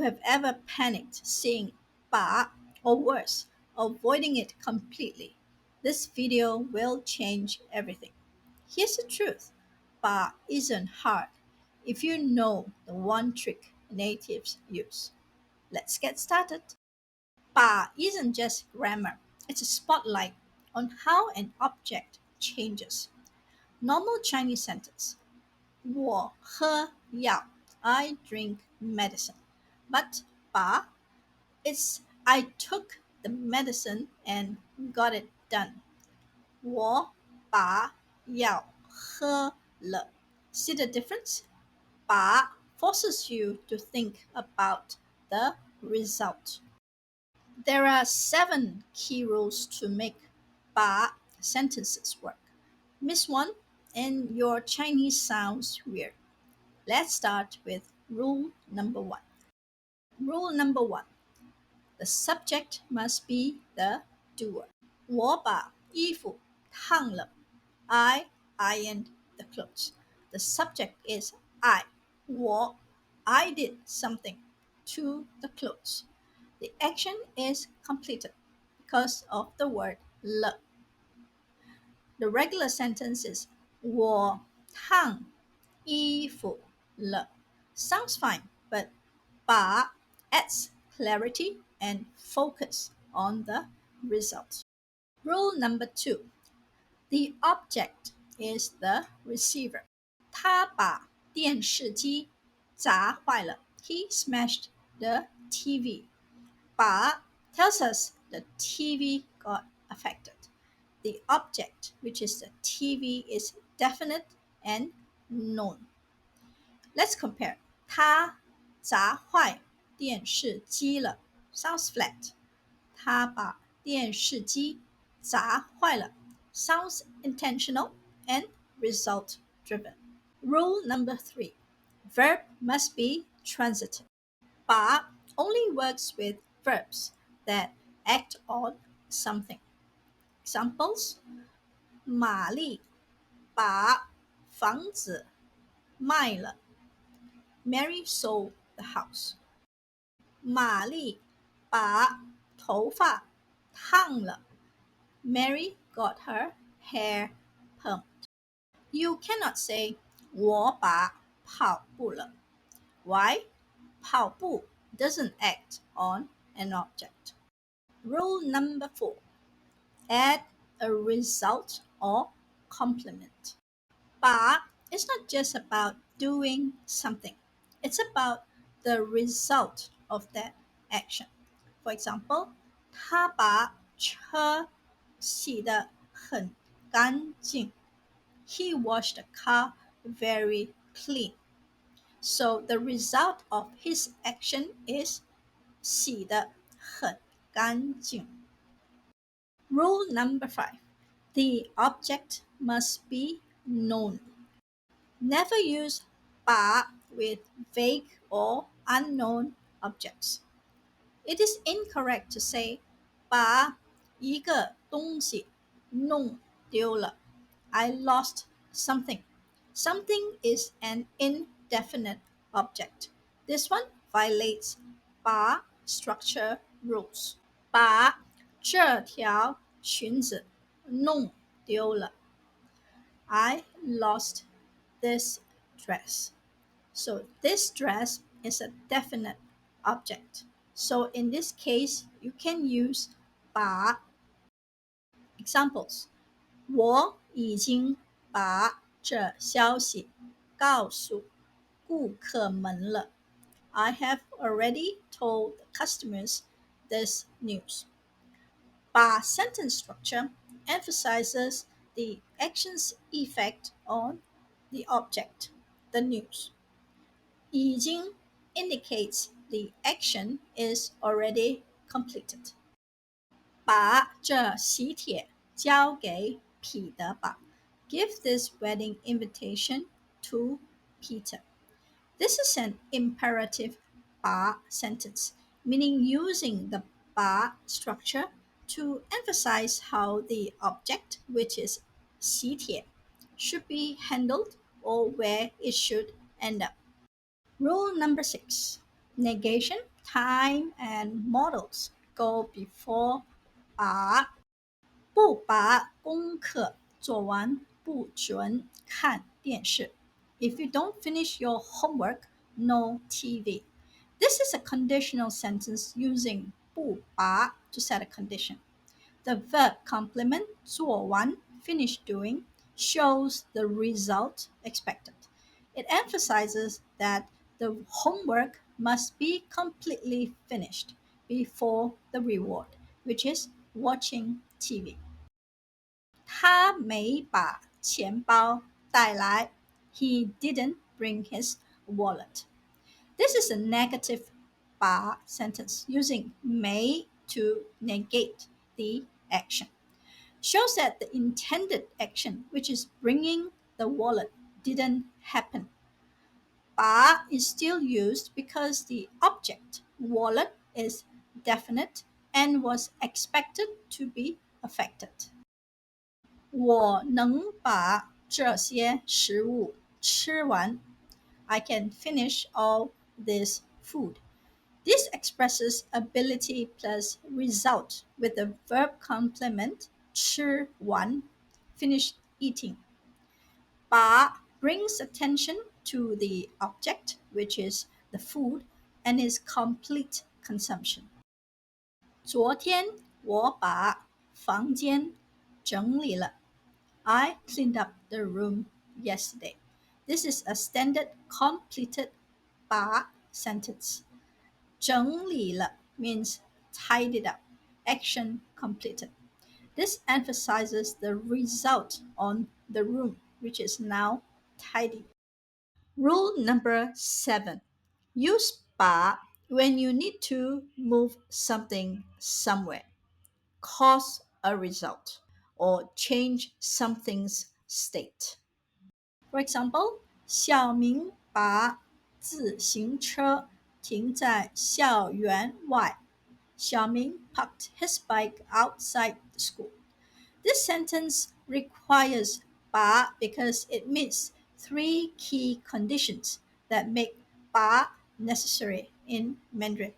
have ever panicked seeing 把 or worse, avoiding it completely, this video will change everything. Here's the truth. 把 isn't hard if you know the one trick natives use. Let's get started. 把 isn't just grammar, it's a spotlight on how an object changes. Normal Chinese sentence. 我喝药 I drink medicine. But 把 it's I took the medicine and got it done. 我把药喝了. See the difference? 把 forces you to think about the result. There are 7 key rules to make 把 sentences work. Miss one and your Chinese sounds weird. Let's start with rule number 1. Rule number 1. The subject must be the doer. 我把衣服烫了. I ironed the clothes. The subject is I. 我 I did something to the clothes. The action is completed because of the word 了. The regular sentence is 我烫衣服了. Sounds fine, but 把 adds clarity and focus on the result. Rule number 2. The object is the receiver. 他把电视机砸坏了. He smashed the TV. 把 tells us the TV got affected. The object, which is the TV, is definite and known. Let's compare. 他砸坏电视机了 sounds flat. 他把电视机砸坏了 sounds intentional and result driven. Rule number 3. Verb must be transitive. 把 only works with verbs that act on something. Examples: 玛丽把房子卖了 Mary sold the house. 玛丽把头发烫了 Mary got her hair permed. You cannot say 我把跑步了. Why? 跑步 doesn't act on an object. Rule number 4. Add a result or complement. 把 is not just about doing something. It's about the result of that action. For example, 他把车洗得很干净. He washed the car very clean. So the result of his action is 洗得很干净. Rule number 5. The object must be known. Never use 把 with vague or unknown objects. It is incorrect to say 把一个东西弄丢了. I lost something. Something is an indefinite object. This one violates 把 structure rules. 把这条裙子弄丢了. I lost this dress. So this dress is a definite object. So in this case, you can use 把. Examples: 我已经把这消息告诉顾客们了. I have already told the customers this news. 把 sentence structure emphasizes the action's effect on the object, the news. 已经 indicates the action is already completed. 把这喜帖交给彼得吧. Give this wedding invitation to Peter. This is an imperative 把 sentence, meaning using the 把 structure to emphasize how the object, which is 喜帖, should be handled or where it should end up. Rule number 6. Negation time and models go before 把不把功课做完不准看电视。If you don't finish your homework, no TV. This is a conditional sentence using 不把 to set a condition. The verb complement 做完 finish doing shows the result expected. It emphasizes that the homework must be completely finished before the reward, which is watching TV. 他没把钱包带来. He didn't bring his wallet. This is a negative 把 sentence using may to negate the action. Shows that the intended action, which is bringing the wallet, didn't happen. 把 is still used because the object, wallet, is definite and was expected to be affected. 我能把这些食物吃完. I can finish all this food. This expresses ability plus result with the verb complement 吃完, finish eating. 把 brings attention to the object, which is the food, and is complete consumption. 昨天我把房间整理了. I cleaned up the room yesterday. This is a standard completed 把 sentence. 整理了 means tidied up, action completed. This emphasizes the result on the room, which is now tidy. Rule number 7. Use 把 when you need to move something somewhere, cause a result, or change something's state. For example, 小明把自行车停在校园外. Xiaoming parked his bike outside the school. This sentence requires 把 because it meets 3 key conditions that make 把 necessary in Mandarin.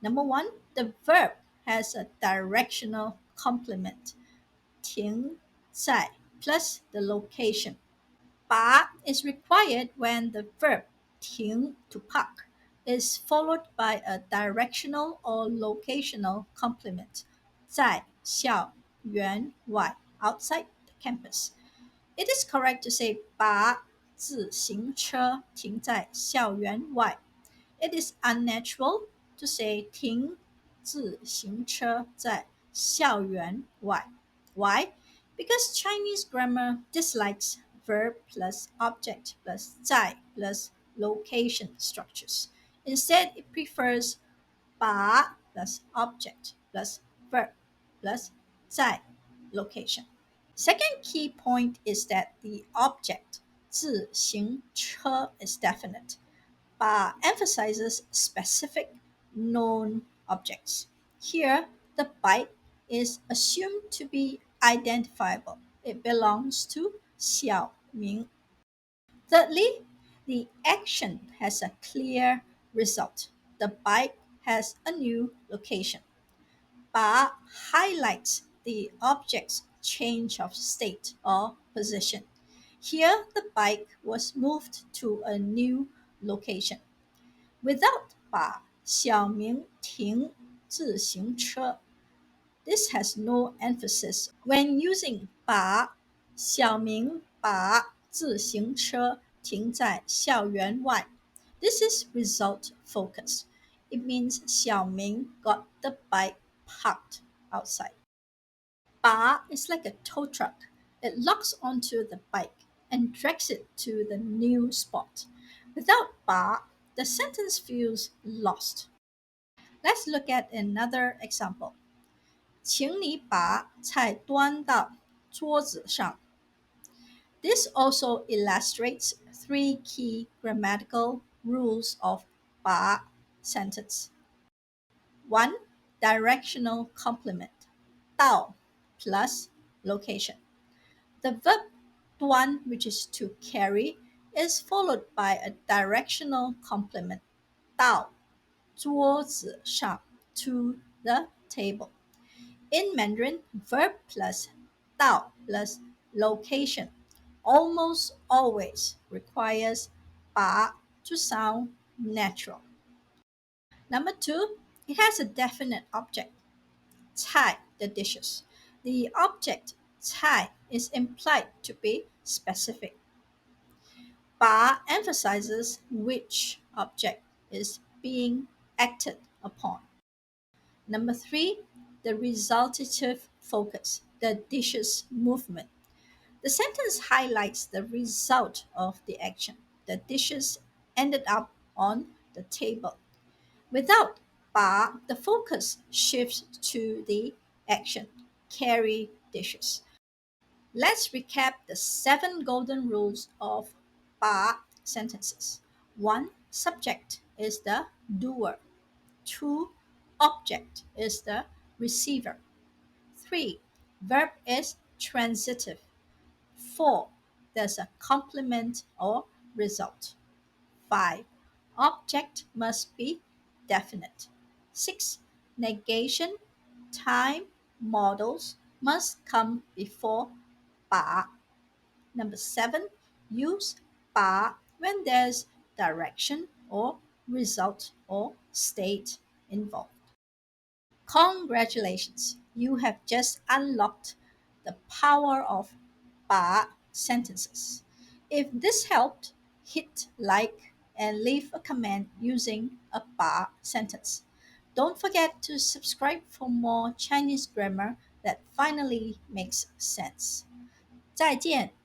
Number 1, the verb has a directional complement, 停在 plus the location. 把 is required when the verb 停 to park is followed by a directional or locational complement, 在校园外 outside the campus. It is correct to say 把自行车停在校园外. It is unnatural to say 停自行车在校园外. Why? Because Chinese grammar dislikes verb plus object plus 在 plus location structures. Instead, it prefers 把 plus object plus verb plus 在 location. Second key point is that the object 自行车 is definite. 把 emphasizes specific known objects. Here, the bike is assumed to be identifiable. It belongs to Xiao Ming. Thirdly, the action has a clear result. The bike has a new location. 把 highlights the object's change of state or position. Here, the bike was moved to a new location. Without 把 Xiaoming 停自行车, this has no emphasis. When using 把 Xiaoming 把自行车停在校园外, this is result focused. It means Xiaoming got the bike parked outside. 把 is like a tow truck. It locks onto the bike and drags it to the new spot. Without 把, the sentence feels lost. Let's look at another example. 请你把菜端到桌子上. This also illustrates 3 key grammatical rules of 把 sentence. 1. Directional complement, 到 plus location. The verb 端, which is to carry, is followed by a directional complement, 到.桌子上 to the table. In Mandarin, verb plus 到 plus location almost always requires 把 to sound natural. Number 2, it has a definite object. 菜 the dishes. The object 菜 is implied to be specific. 把 emphasizes which object is being acted upon. Number 3, the resultative focus, the dishes movement. The sentence highlights the result of the action. The dishes ended up on the table. Without 把, the focus shifts to the action, carry dishes. Let's recap the 7 golden rules of 把 sentences. 1. Subject is the doer. 2. Object is the receiver. 3. Verb is transitive. 4. There's a complement or result. 5. Object must be definite. 6. Negation, time, modals must come before 把. Number 7. Use 把when there's direction or result or state involved. Congratulations! You have just unlocked the power of 把 sentences. If this helped, hit like and leave a comment using a 把 sentence. Don't forget to subscribe for more Chinese grammar that finally makes sense. 再见。